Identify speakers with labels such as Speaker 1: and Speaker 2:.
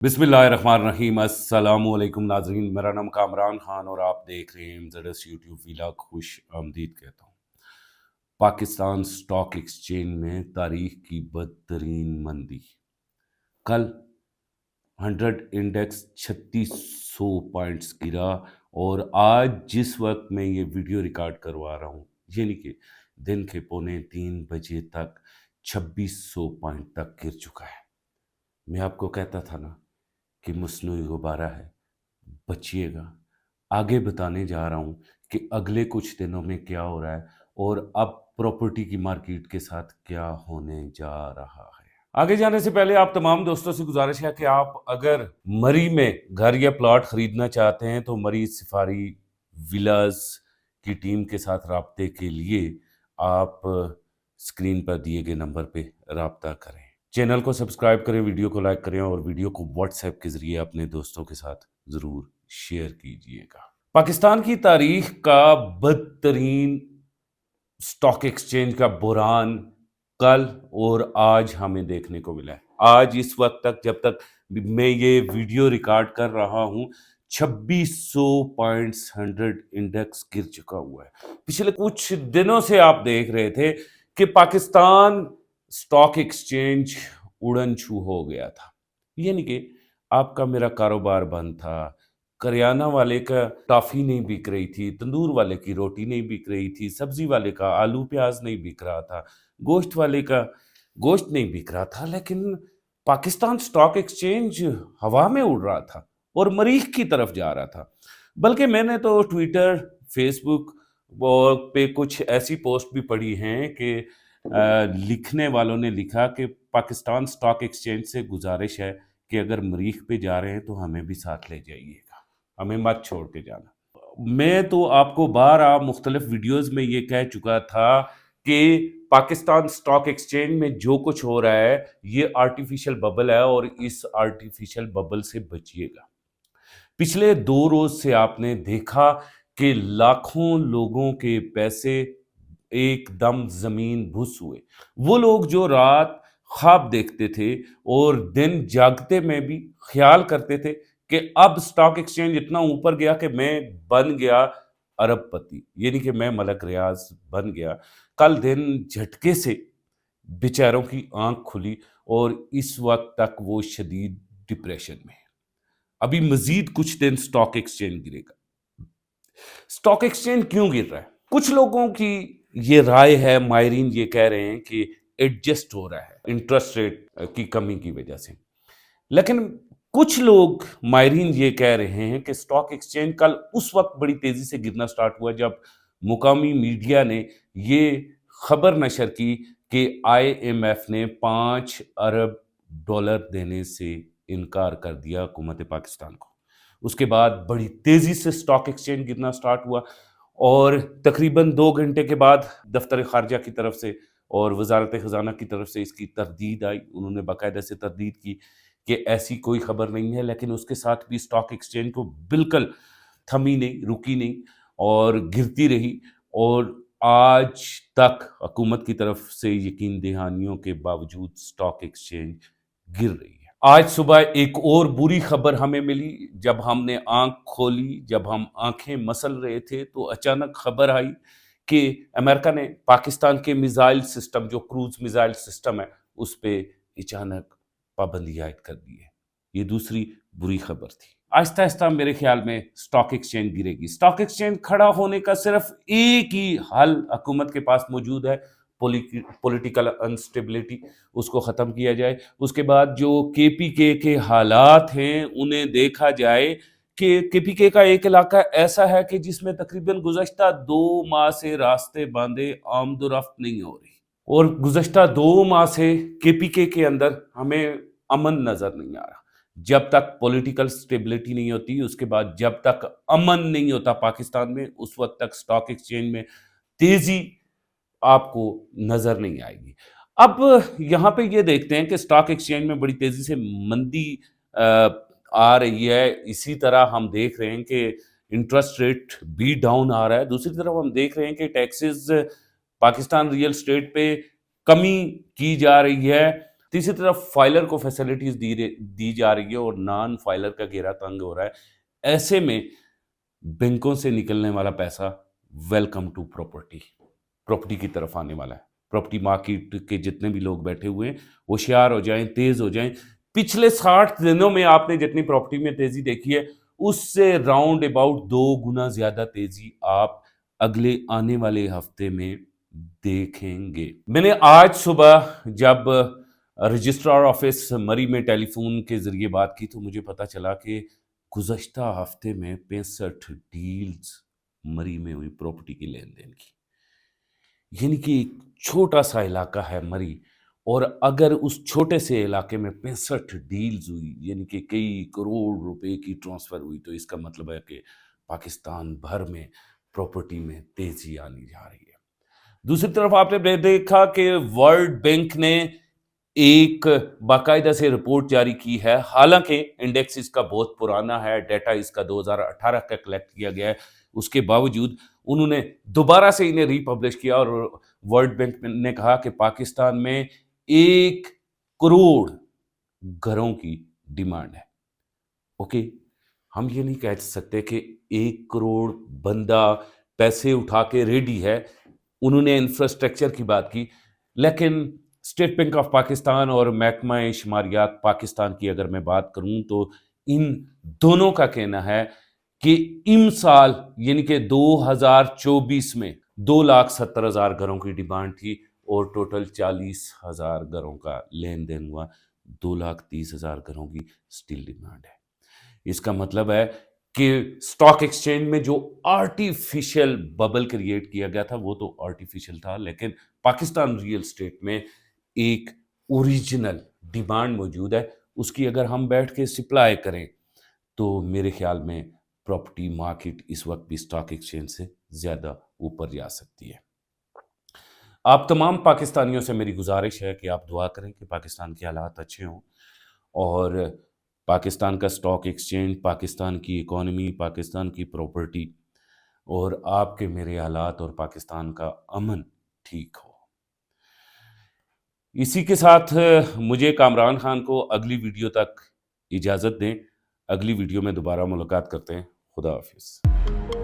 Speaker 1: बिस्मिल्लाहिर्रहमानिर्रहीम। अस्सलामुअलैकुम नाजरीन, मेरा नाम कामरान खान और आप देख रहे हैं एमजेडएस यूट्यूब व्लॉग। खुश आमदीद कहता हूँ। पाकिस्तान स्टॉक एक्सचेंज में तारीख की बदतरीन मंदी। कल 100 इंडेक्स 3600 पॉइंट्स गिरा और आज जिस वक्त मैं ये वीडियो रिकॉर्ड करवा रहा हूँ, यानी कि दिन के 2:45 तक 2600 पॉइंट तक गिर चुका है। मैं आपको कहता था ना कि मसनूई गुब्बारा है, बचिएगा। आगे बताने जा रहा हूँ कि अगले कुछ दिनों में क्या हो रहा है और अब प्रॉपर्टी की मार्केट के साथ क्या होने जा रहा है। आगे जाने से पहले आप तमाम दोस्तों से गुजारिश है कि आप अगर मरी में घर या प्लॉट खरीदना चाहते हैं तो मरी सफारी विलास की टीम के साथ राब्ते के लिए आप स्क्रीन पर दिए गए नंबर पे राब्ता करें। चैनल को सब्सक्राइब करें, वीडियो को लाइक करें और वीडियो को व्हाट्सएप के जरिए अपने दोस्तों के साथ ज़रूर शेयर कीजिएगा। पाकिस्तान की तारीख का बदतरीन स्टॉक एक्सचेंज का बुरान कल और आज हमें देखने को मिला है। आज इस वक्त तक, जब तक मैं ये वीडियो रिकॉर्ड कर रहा हूँ, 2600 पॉइंट्स 100 इंडेक्स गिर चुका हुआ है। पिछले कुछ दिनों से आप देख रहे थे कि पाकिस्तान स्टॉक एक्सचेंज उड़न छू हो गया था, यानी कि आपका मेरा कारोबार बंद था। करियाना वाले का टॉफी नहीं बिक रही थी, तंदूर वाले की रोटी नहीं बिक रही थी, सब्जी वाले का आलू प्याज नहीं बिक रहा था, गोश्त वाले का गोश्त नहीं बिक रहा था, लेकिन पाकिस्तान स्टॉक एक्सचेंज हवा में उड़ रहा था और मरीख की तरफ जा रहा था। बल्कि मैंने तो ट्विटर, फेसबुक पे कुछ ऐसी पोस्ट भी पढ़ी हैं कि लिखने वालों ने लिखा कि पाकिस्तान स्टॉक एक्सचेंज से गुजारिश है कि अगर मरीख पे जा रहे हैं तो हमें भी साथ ले जाइएगा, हमें मत छोड़ के जाना। मैं तो आपको बारह मुख्तलिफ वीडियोस में ये कह चुका था कि पाकिस्तान स्टॉक एक्सचेंज में जो कुछ हो रहा है ये आर्टिफिशियल बबल है और इस आर्टिफिशियल बबल से बचिएगा। पिछले 2 रोज से आपने देखा कि लाखों लोगों के पैसे एकदम जमीन घुस हुए। वो लोग जो रात ख्वाब देखते थे और दिन जागते में भी ख्याल करते थे कि अब स्टॉक एक्सचेंज इतना ऊपर गया कि मैं बन गया अरबपति, यानी कि मैं मलक रियाज बन गया। कल दिन झटके से बेचारों की आंख खुली और इस वक्त तक वो शदीद डिप्रेशन में है। अभी मजीद कुछ दिन स्टॉक एक्सचेंज गिरेगा। स्टॉक एक्सचेंज क्यों गिर रहा है? कुछ लोगों की ये राय है, माहिरीन ये कह रहे हैं कि एडजस्ट हो रहा है इंटरेस्ट रेट की कमी की वजह से। लेकिन कुछ लोग माहिरीन ये कह रहे हैं कि स्टॉक एक्सचेंज कल उस वक्त बड़ी तेजी से गिरना स्टार्ट हुआ जब मुकामी मीडिया ने ये खबर नशर की कि IMF ने 5 अरब डॉलर देने से इनकार कर दिया हुकूमत पाकिस्तान को। उसके बाद बड़ी तेजी से स्टॉक एक्सचेंज गिरना स्टार्ट हुआ और तकरीबन 2 घंटे के बाद दफ्तर खारजा की तरफ से और वजारत खजाना की तरफ से इसकी तरदीद आई। उन्होंने बाकायदा से तरदीद की कि ऐसी कोई खबर नहीं है, लेकिन उसके साथ भी स्टॉक एक्सचेंज को बिल्कुल थमी नहीं, रुकी नहीं और गिरती रही और आज तक हुकूमत की तरफ से यकीन दहानियों के बावजूद स्टॉक एक्सचेंज गिर रही है। आज सुबह एक और बुरी खबर हमें मिली। जब हमने आंख खोली, जब हम आंखें मसल रहे थे तो अचानक खबर आई कि अमेरिका ने पाकिस्तान के मिसाइल सिस्टम, जो क्रूज मिसाइल सिस्टम है, उस पे अचानक पाबंदी आयद कर दी है। ये दूसरी बुरी खबर थी। आहिस्ता आहिस्ता मेरे ख्याल में स्टॉक एक्सचेंज गिरेगी। स्टॉक एक्सचेंज खड़ा होने का सिर्फ एक ही हल हुकूमत के पास मौजूद है, पॉलिटिकल अनस्टेबिलिटी, उसको ख़त्म किया जाए। उसके बाद जो KPK के हालात हैं उन्हें देखा जाए कि KPK का एक इलाका ऐसा है कि जिसमें तकरीबन गुज़श्ता 2 माह से रास्ते बांधे, आमदोरफ्त नहीं हो रही और गुज़श्ता 2 माह से KPK के अंदर हमें अमन नज़र नहीं आ रहा। जब तक पॉलिटिकल स्टेबिलिटी नहीं होती, उसके बाद जब तक अमन नहीं होता पाकिस्तान में, उस वक्त तक स्टॉक एक्सचेंज में तेजी आपको नजर नहीं आएगी। अब यहाँ पे ये देखते हैं कि स्टॉक एक्सचेंज में बड़ी तेजी से मंदी आ रही है। इसी तरह हम देख रहे हैं कि इंटरेस्ट रेट भी डाउन आ रहा है। दूसरी तरफ हम देख रहे हैं कि टैक्सेस पाकिस्तान रियल स्टेट पे कमी की जा रही है तीसरी तरफ फाइलर को फैसिलिटीज दी जा रही है और नॉन फाइलर का घेरा तंग हो रहा है। ऐसे में बैंकों से निकलने वाला पैसा वेलकम टू प्रॉपर्टी की तरफ आने वाला है। प्रॉपर्टी मार्केट के जितने भी लोग बैठे हुए हैं होशियार हो जाएं, तेज हो जाएं। पिछले 60 दिनों में आपने जितनी प्रॉपर्टी में तेजी देखी है उससे राउंड अबाउट 2 गुना ज्यादा तेजी आप अगले आने वाले हफ्ते में देखेंगे। मैंने आज सुबह जब रजिस्ट्रार ऑफिस मरी में टेलीफोन के जरिए बात की तो मुझे पता चला कि गुज़श्ता हफ्ते में 65 डील्स मरी में हुई प्रॉपर्टी की लेन देन की। यानी कि एक छोटा सा इलाका है मरी, और अगर उस छोटे से इलाके में 65 डील्स हुई यानी कि कई करोड़ रुपए की ट्रांसफर हुई, तो इसका मतलब है कि पाकिस्तान भर में प्रॉपर्टी में तेजी आनी जा रही है। दूसरी तरफ आपने देखा कि वर्ल्ड बैंक ने एक बाकायदा से रिपोर्ट जारी की है। हालांकि इंडेक्स इसका बहुत पुराना है, डाटा इसका 2018 का कलेक्ट किया गया है, उसके बावजूद उन्होंने दोबारा से इन्हें रीपब्लिश किया और वर्ल्ड बैंक ने कहा कि पाकिस्तान में 1 करोड़ घरों की डिमांड है। ओके, हम ये नहीं कह सकते कि 1 करोड़ बंदा पैसे उठा के रेडी है। उन्होंने इंफ्रास्ट्रक्चर की बात की, लेकिन स्टेट बैंक ऑफ पाकिस्तान और महकमा शुमारियात पाकिस्तान की अगर मैं बात करूं तो इन दोनों का कहना है कि साल यानी कि 2024 में 2,70,000 घरों की डिमांड थी और टोटल 40,000 घरों का लेन देन हुआ। 2,30,000 घरों की स्टिल डिमांड है। इसका मतलब है कि स्टॉक एक्सचेंज में जो आर्टिफिशियल बबल क्रिएट किया गया था वो तो आर्टिफिशियल था, लेकिन पाकिस्तान रियल एस्टेट में एक ओरिजिनल डिमांड मौजूद है। उसकी अगर हम बैठ के सप्लाई करें तो मेरे ख्याल में प्रॉपर्टी मार्केट इस वक्त भी स्टॉक एक्सचेंज से ज़्यादा ऊपर जा सकती है। आप तमाम पाकिस्तानियों से मेरी गुजारिश है कि आप दुआ करें कि पाकिस्तान के हालात अच्छे हों और पाकिस्तान का स्टॉक एक्सचेंज, पाकिस्तान की इकोनॉमी, पाकिस्तान की प्रॉपर्टी और आपके मेरे हालात और पाकिस्तान का अमन ठीक हो। इसी के साथ मुझे कामरान खान को अगली वीडियो तक इजाज़त दें। अगली वीडियो में दोबारा मुलाकात करते हैं। खुदा हाफिज़।